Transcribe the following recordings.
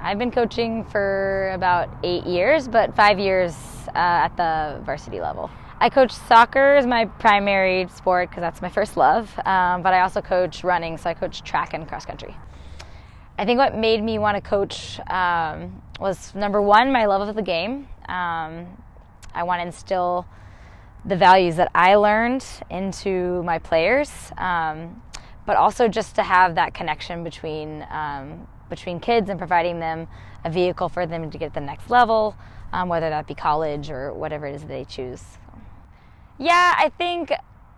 I've been coaching for about 8 years, but 5 years at the varsity level. I coach soccer as my primary sport because that's my first love, but I also coach running, so I coach track and cross country. I think what made me want to coach was, number one, my love of the game. I want to instill the values that I learned into my players, but also just to have that connection between kids and providing them a vehicle for them to get to the next level, whether that be college or whatever it is they choose. Yeah, I think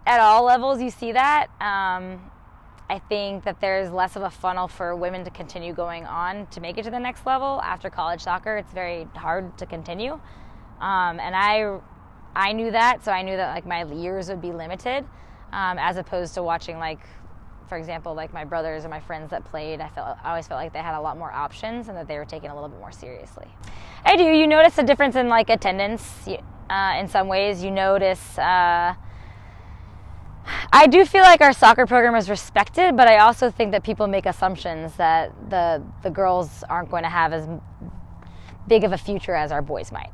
at all levels you see that. I think that there's less of a funnel for women to continue going on to make it to the next level. After college soccer, it's very hard to continue. And I knew that, so I knew that like my years would be limited, as opposed to watching, like, for example, like my brothers or my friends that played. I always felt like they had a lot more options and that they were taken a little bit more seriously. I do. You notice a difference in like attendance. In some ways, you notice. I do feel like our soccer program is respected, but I also think that people make assumptions that the girls aren't going to have as big of a future as our boys might.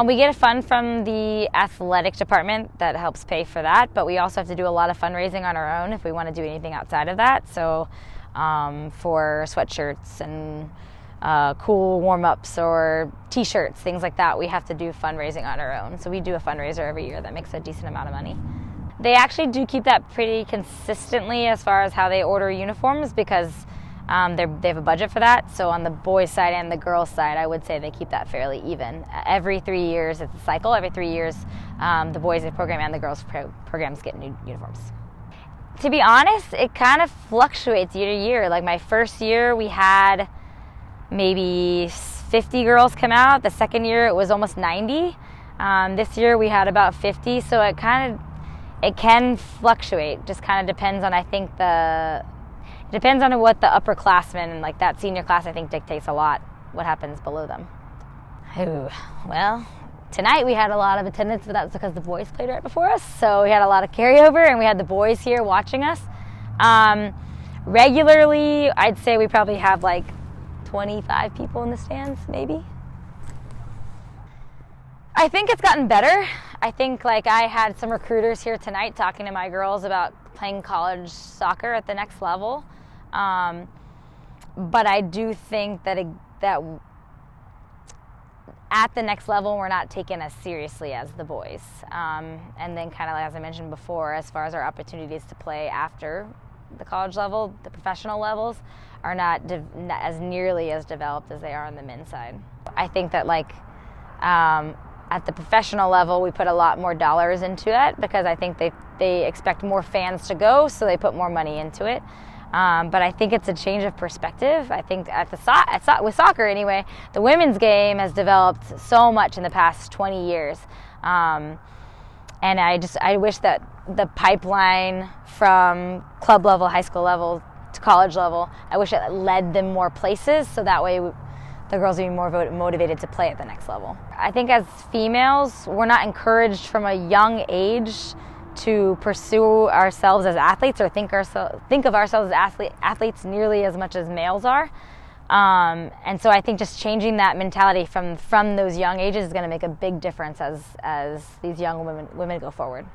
We get a fund from the athletic department that helps pay for that, but we also have to do a lot of fundraising on our own if we want to do anything outside of that. So for sweatshirts and cool warm-ups or t-shirts, things like that, we have to do fundraising on our own. So we do a fundraiser every year that makes a decent amount of money. They actually do keep that pretty consistently as far as how they order uniforms, because they have a budget for that. So on the boys' side and the girls' side, I would say they keep that fairly even. Every 3 years, it's a cycle. Every 3 years, the boys' program and the girls' programs get new uniforms. To be honest, it kind of fluctuates year to year. Like my first year, we had maybe 50 girls come out. The second year, it was almost 90. This year, we had about 50. So it can fluctuate. Just kind of depends on, I think, it depends on what the upperclassmen and like that senior class, I think, dictates a lot what happens below them. Ooh, well, tonight we had a lot of attendance, but that was because the boys played right before us. So we had a lot of carryover, and we had the boys here watching us. Regularly, I'd say we probably have like 25 people in the stands, maybe. I think it's gotten better. I think like I had some recruiters here tonight talking to my girls about playing college soccer at the next level. But I do think that at the next level, we're not taken as seriously as the boys. And then kind of like, as I mentioned before, as far as our opportunities to play after the college level, the professional levels are not as nearly as developed as they are on the men's side. I think that like at the professional level, we put a lot more dollars into it because I think they expect more fans to go, so they put more money into it. But I think it's a change of perspective. I think with soccer anyway, the women's game has developed so much in the past 20 years. And I wish that the pipeline from club level, high school level to college level, I wish it led them more places, so that way the girls would be more motivated to play at the next level. I think as females, we're not encouraged from a young age to pursue ourselves as athletes or think of ourselves as athletes nearly as much as males are. And so I think just changing that mentality from those young ages is going to make a big difference as these young women go forward.